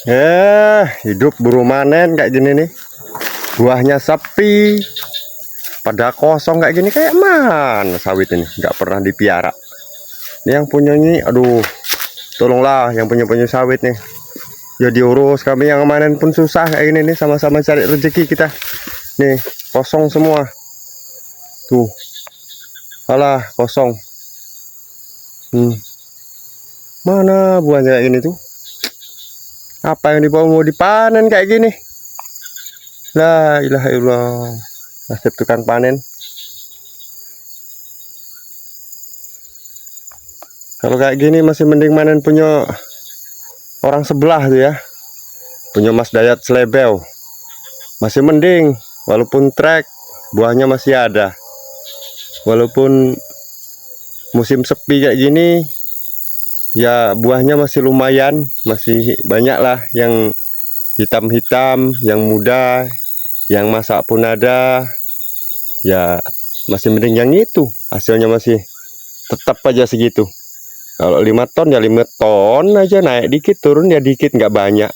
Hidup buru manen kayak gini nih. Buahnya sepi, pada kosong kayak gini, kayak mana sawit ini? Nggak pernah dipiara. Ini yang punya ini, aduh, tolonglah yang punya sawit nih. Ya diurus, kami yang manen pun susah kayak gini nih, sama-sama cari rezeki kita. Nih, kosong semua. Tuh. Alah, kosong. Mana buahnya kayak gini tuh? Apa yang dibawa mau dipanen kayak gini? La ilaha illallah. Nasib tukang panen. Kalau kayak gini masih mending manen punya orang sebelah tuh ya. Punya Mas Dayat Slebeo. Masih mending, walaupun trek buahnya masih ada. Walaupun musim sepi kayak gini, ya buahnya masih lumayan, masih banyak lah yang hitam-hitam, yang muda, yang masak pun ada. Ya masih mending yang itu, hasilnya masih tetap aja segitu. Kalau 5 ton ya 5 ton aja, naik dikit turun ya dikit, nggak banyak.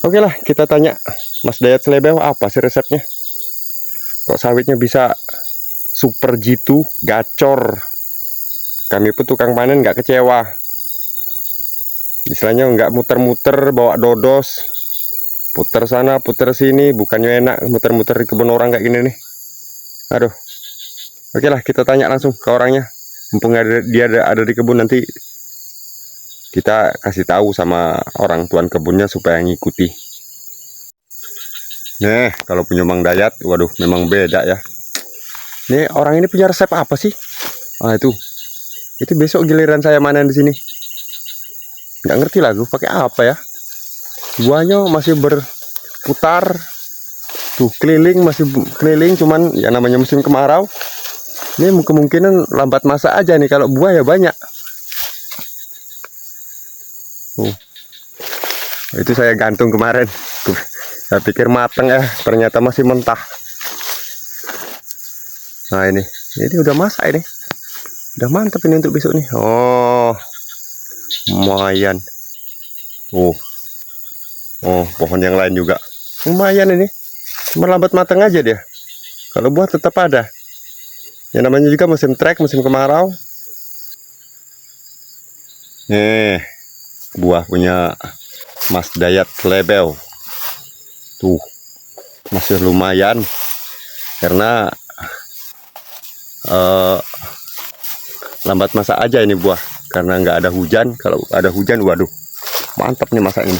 Oke lah, kita tanya Mas Dayat Slebeo apa sih resepnya? Kok sawitnya bisa super jitu, gacor. Kami pun tukang panen nggak kecewa. Istilahnya nggak muter-muter bawa dodos, puter sana puter sini, bukannya enak muter-muter di kebun orang kayak gini nih. Aduh. Oke lah, kita tanya langsung ke orangnya. Mumpung dia ada di kebun, nanti kita kasih tahu sama orang tuan kebunnya supaya ngikuti. Nih, kalau punya Mang Dayat, waduh, memang beda ya. Nih, orang ini punya resep apa sih? Ah, itu besok giliran saya manen di sini. Nggak ngerti lagu, pakai apa ya? Buahnya masih berputar, tuh keliling, masih keliling, cuman ya namanya musim kemarau. Ini kemungkinan lambat masak aja nih, kalau buah ya banyak. Itu saya gantung kemarin. Tuh, saya pikir mateng ya, ternyata masih mentah. Nah ini udah masak ini. Udah mantap ini untuk besok nih. Oh, lumayan. Oh, pohon yang lain juga lumayan ini. Cuma lambat matang aja dia. Kalau buah tetap ada. Yang namanya juga musim trek, musim kemarau. Nih, buah punya Mas Dayat Slebeo. Tuh, masih lumayan. Karena lambat masak aja ini buah. Karena nggak ada hujan. Kalau ada hujan, waduh, mantap nih masak ini.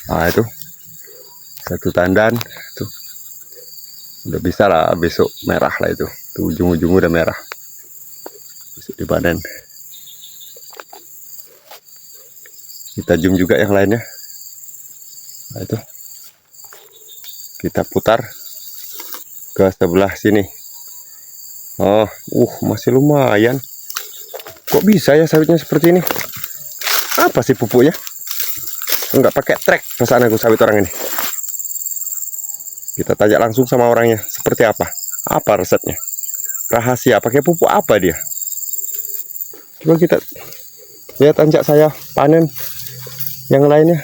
Nah itu, satu tandan. Tuh, udah bisa lah, besok merah lah itu. Tuh ujung-ujung udah merah. Besok dipanen. Kita zoom juga yang lainnya. Nah itu, kita putar ke sebelah sini. Oh, masih lumayan. Kok bisa ya sawitnya seperti ini? Apa sih pupuknya? Enggak pakai trek perasaan aku sawit orang ini. Kita tanya langsung sama orangnya, seperti apa? Apa resepnya? Rahasia, pakai pupuk apa dia? Coba kita lihat anjak saya panen yang lainnya.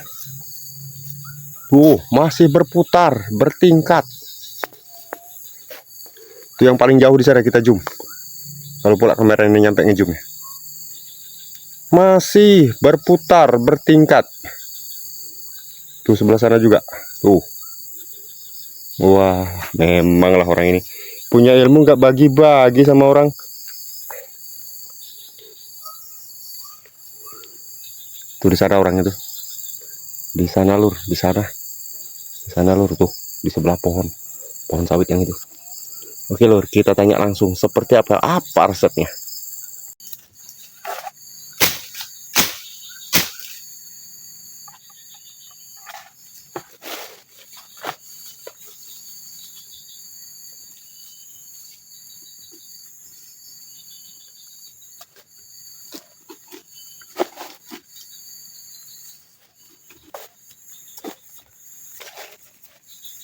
Masih berputar, bertingkat. Itu yang paling jauh di sana, kita zoom. Kalau pula kamera ini nyampe ngezoom ya. Masih berputar, bertingkat. Tuh sebelah sana juga. Tuh. Wah, memanglah orang ini punya ilmu, nggak bagi-bagi sama orang. Tuh di sana orangnya tuh. Di sana lur, di sana. Di sana lur tuh, di sebelah pohon sawit yang itu. Oke lur, kita tanya langsung seperti apa resepnya.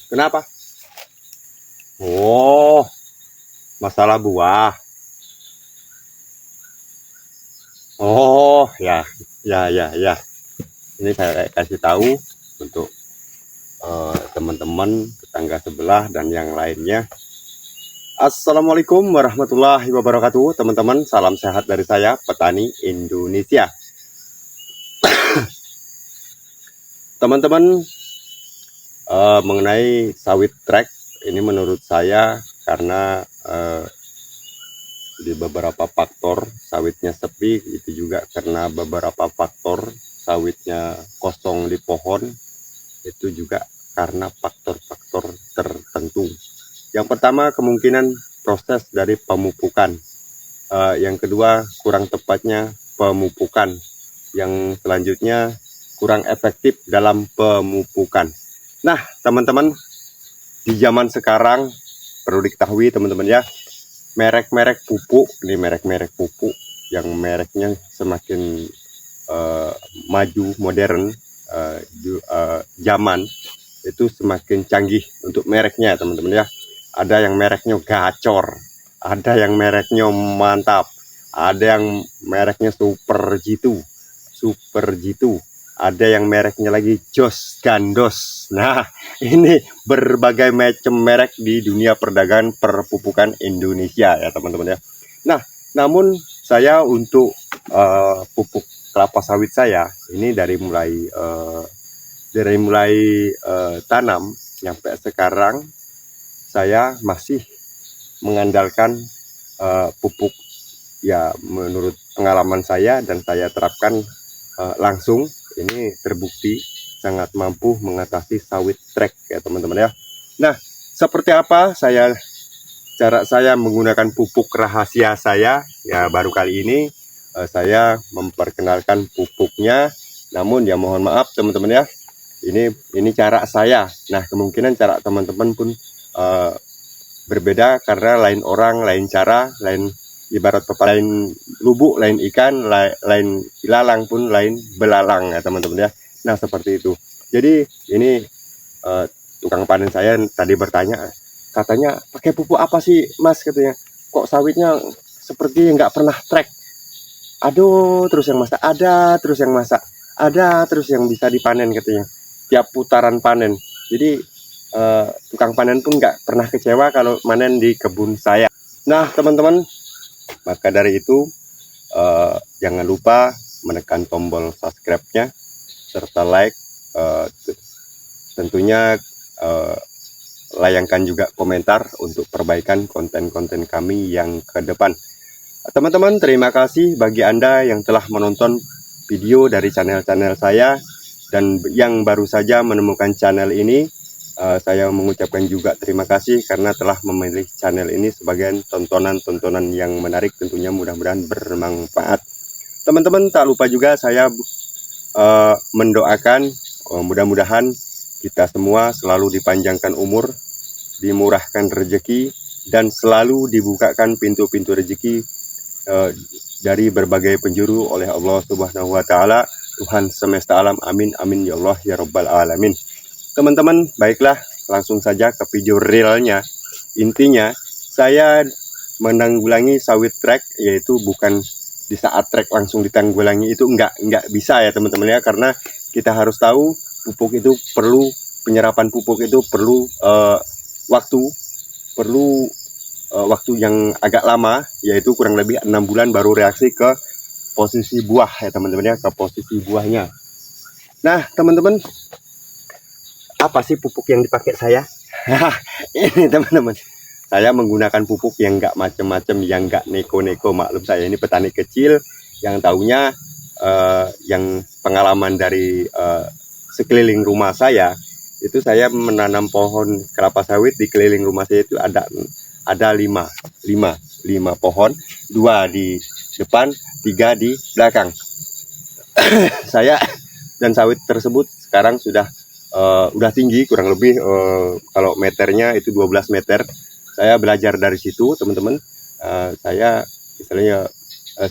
Kenapa? Oh, masalah buah. Oh ya, ya. Ini saya kasih tahu untuk teman-teman tetangga sebelah dan yang lainnya. Assalamualaikum warahmatullahi wabarakatuh, teman-teman. Salam sehat dari saya, petani Indonesia. Teman-teman, mengenai sawit trek ini menurut saya karena di beberapa faktor sawitnya sepi, itu juga karena beberapa faktor sawitnya kosong di pohon, itu juga karena faktor-faktor tertentu. Yang pertama kemungkinan proses dari pemupukan, yang kedua kurang tepatnya pemupukan, yang selanjutnya kurang efektif dalam pemupukan. Nah teman-teman, di zaman sekarang perlu diketahui teman-teman ya, merek-merek pupuk, ini merek-merek pupuk yang mereknya semakin maju modern, zaman itu semakin canggih untuk mereknya teman-teman ya. Ada yang mereknya gacor, ada yang mereknya mantap, ada yang mereknya super jitu, ada yang mereknya lagi jos gandos. Nah ini berbagai macam merek di dunia perdagangan perpupukan Indonesia ya teman-teman ya. Nah namun saya untuk pupuk kelapa sawit saya ini dari mulai tanam sampai sekarang saya masih mengandalkan pupuk ya, menurut pengalaman saya dan saya terapkan langsung, ini terbukti sangat mampu mengatasi sawit trek ya teman-teman ya. Nah seperti apa cara saya menggunakan pupuk rahasia saya ya, baru kali ini saya memperkenalkan pupuknya. Namun ya mohon maaf teman-teman ya, ini cara saya. Nah kemungkinan cara teman-teman pun berbeda karena lain orang, lain cara, lain ibarat pepatah, lain lubuk, lain ikan, lain ilalang pun lain belalang ya teman-teman ya. Nah seperti itu. Jadi ini tukang panen saya tadi bertanya, katanya pakai pupuk apa sih mas, katanya kok sawitnya seperti nggak pernah trek. Aduh, terus yang masak ada, terus yang masak ada, terus yang bisa dipanen katanya tiap putaran panen. Jadi tukang panen pun nggak pernah kecewa kalau manen di kebun saya. Nah teman-teman, maka dari itu jangan lupa menekan tombol subscribe-nya serta like, tentunya layangkan juga komentar untuk perbaikan konten-konten kami yang ke depan. Teman-teman, terima kasih bagi Anda yang telah menonton video dari channel-channel saya, dan yang baru saja menemukan channel ini, saya mengucapkan juga terima kasih karena telah memilih channel ini sebagai tontonan-tontonan yang menarik, tentunya mudah-mudahan bermanfaat. Teman-teman, tak lupa juga saya mendoakan mudah-mudahan kita semua selalu dipanjangkan umur, dimurahkan rezeki, dan selalu dibukakan pintu-pintu rezeki dari berbagai penjuru oleh Allah Subhanahu wa Ta'ala, Tuhan semesta alam. Amin amin ya Allah ya Rabbal alamin. Teman-teman, baiklah langsung saja ke video realnya. Intinya saya menanggulangi sawit trek, yaitu bukan di saat trek langsung ditanggulangi, itu enggak bisa ya teman-teman ya, karena kita harus tahu pupuk itu perlu, penyerapan pupuk itu perlu waktu yang agak lama, yaitu kurang lebih 6 bulan baru reaksi ke posisi buah ya teman-teman ya, ke posisi buahnya. Nah teman-teman, apa sih pupuk yang dipakai saya? Ini teman-teman, saya menggunakan pupuk yang enggak macam-macam, yang enggak neko-neko. Maklum saya ini petani kecil yang tahunya yang pengalaman dari sekeliling rumah saya itu, saya menanam pohon kelapa sawit di keliling rumah saya itu ada lima pohon, 2 di depan, 3 di belakang. Saya dan sawit tersebut sekarang sudah tinggi, kurang lebih kalau meternya itu 12 meter. Saya belajar dari situ teman-teman. Saya misalnya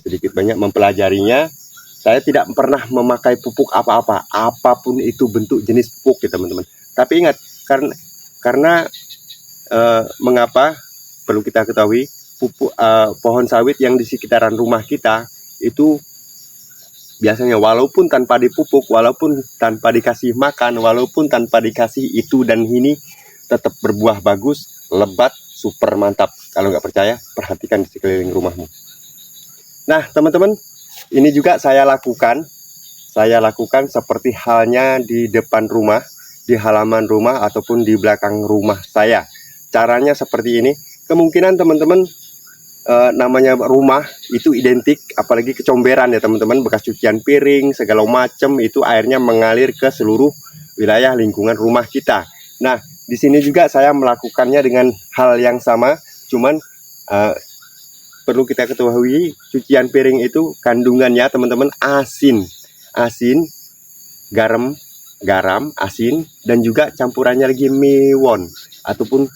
sedikit banyak mempelajarinya. Saya tidak pernah memakai pupuk apa-apa, apapun itu bentuk jenis pupuk ya teman-teman. Tapi ingat, karena mengapa perlu kita ketahui, pupuk pohon sawit yang di sekitaran rumah kita itu biasanya walaupun tanpa dipupuk, walaupun tanpa dikasih makan, walaupun tanpa dikasih itu dan ini, tetap berbuah bagus, lebat, super mantap. Kalau nggak percaya, perhatikan di sekeliling rumahmu. Nah teman-teman, ini juga saya lakukan seperti halnya di depan rumah, di halaman rumah ataupun di belakang rumah saya. Caranya seperti ini. Kemungkinan teman-teman namanya rumah itu identik, apalagi kecomberan ya teman-teman, bekas cucian piring segala macam itu airnya mengalir ke seluruh wilayah lingkungan rumah kita. Nah di sini juga saya melakukannya dengan hal yang sama, cuman perlu kita ketahui cucian piring itu kandungannya teman-teman asin, garam, asin, dan juga campurannya lagi miwon ataupun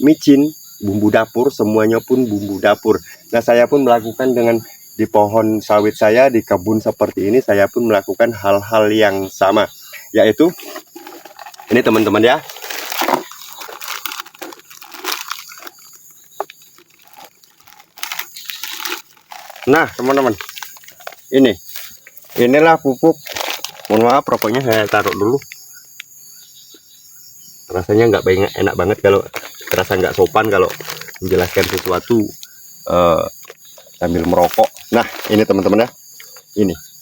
micin, bumbu dapur, semuanya pun bumbu dapur. Nah saya pun melakukan dengan di pohon sawit saya, di kebun seperti ini, saya pun melakukan hal-hal yang sama, yaitu ini teman-teman ya. Nah teman-teman, inilah pupuk. Mohon maaf rokoknya saya taruh dulu, rasanya nggak enak banget kalau terasa nggak sopan kalau menjelaskan sesuatu sambil merokok. Nah ini teman-teman ya,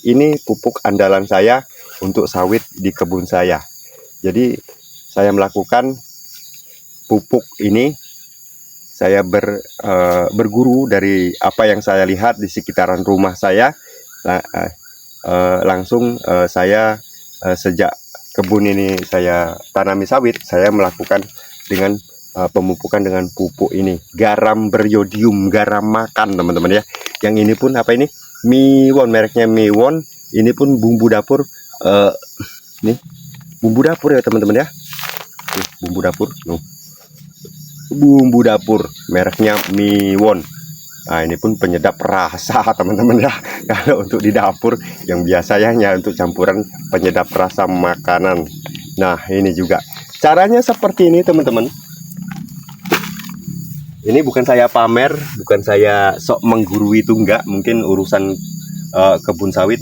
ini pupuk andalan saya untuk sawit di kebun saya. Jadi saya melakukan pupuk ini, saya berguru dari apa yang saya lihat di sekitaran rumah saya. Langsung saya sejak kebun ini saya tanami sawit, saya melakukan dengan pemupukan dengan pupuk ini, garam beriodium, garam makan teman-teman ya. Yang ini pun apa ini? Miwon, mereknya Miwon. Ini pun bumbu dapur, nih bumbu dapur ya teman-teman ya. Bumbu dapur, bumbu dapur, mereknya Miwon. Nah ini pun penyedap rasa teman-teman ya. Kalau untuk di dapur yang biasanya hanya untuk campuran penyedap rasa makanan. Nah ini juga caranya seperti ini teman-teman. Ini bukan saya pamer, bukan saya sok menggurui, itu enggak. Mungkin urusan kebun sawit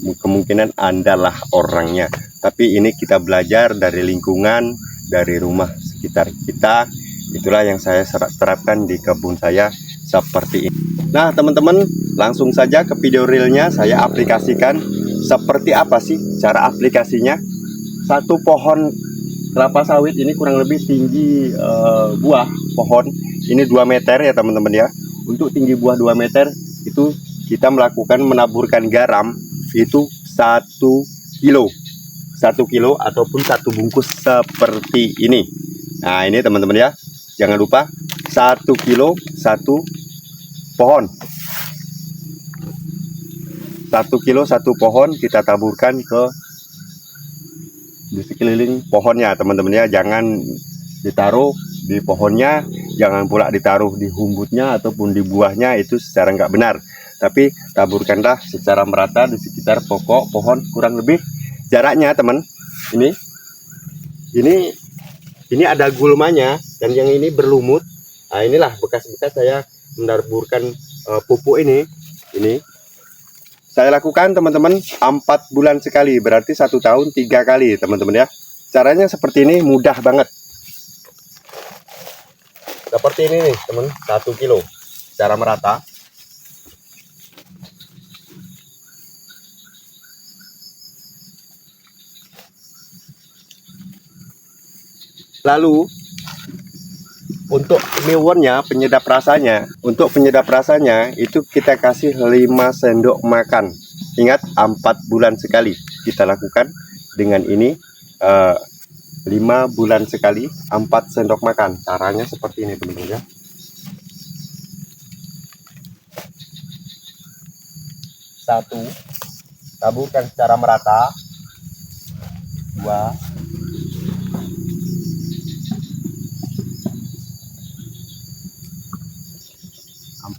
kemungkinan Andalah orangnya. Tapi ini kita belajar dari lingkungan, dari rumah sekitar kita. Itulah yang saya terapkan di kebun saya seperti ini. Nah teman-teman, langsung saja ke video realnya saya aplikasikan. Seperti apa sih cara aplikasinya? Satu pohon kelapa sawit ini kurang lebih tinggi buah pohon ini 2 meter ya teman-teman ya. Untuk tinggi buah 2 meter itu kita melakukan menaburkan garam itu 1 kilo ataupun 1 bungkus seperti ini. Nah ini teman-teman ya, jangan lupa 1 kilo 1 pohon, 1 kilo 1 pohon kita taburkan ke di sekeliling pohonnya teman-teman ya. Jangan ditaruh di pohonnya, jangan pula ditaruh di humbutnya ataupun di buahnya, itu secara nggak benar. Tapi taburkanlah secara merata di sekitar pokok pohon, kurang lebih jaraknya teman. Ini ada gulmanya dan yang ini berlumut. Nah inilah bekas-bekas saya menaburkan pupuk ini saya lakukan teman-teman 4 bulan sekali, berarti 1 tahun 3 kali teman-teman ya. Caranya seperti ini, mudah banget. Seperti ini nih teman, 1 kilo secara merata. Lalu untuk miwonnya, penyedap rasanya, itu kita kasih 5 sendok makan. Ingat 4 bulan sekali kita lakukan dengan ini, 5 bulan sekali 4 sendok makan. Caranya seperti ini teman-teman ya. Satu, taburkan secara merata. 2,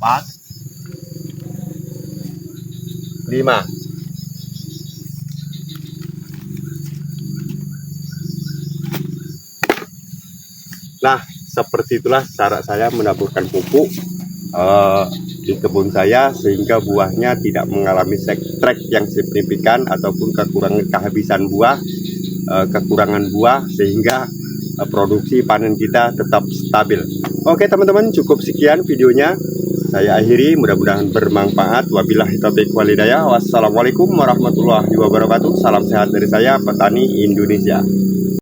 4, 5. Nah, seperti itulah cara saya menaburkan pupuk di kebun saya, sehingga buahnya tidak mengalami trek yang signifikan ataupun kekurangan kehabisan buah, kekurangan buah, sehingga produksi panen kita tetap stabil. Oke teman-teman, cukup sekian videonya. Saya akhiri, mudah-mudahan bermanfaat. Wabillahi taufiq wal hidayah. Wassalamualaikum warahmatullahi wabarakatuh. Salam sehat dari saya, petani Indonesia.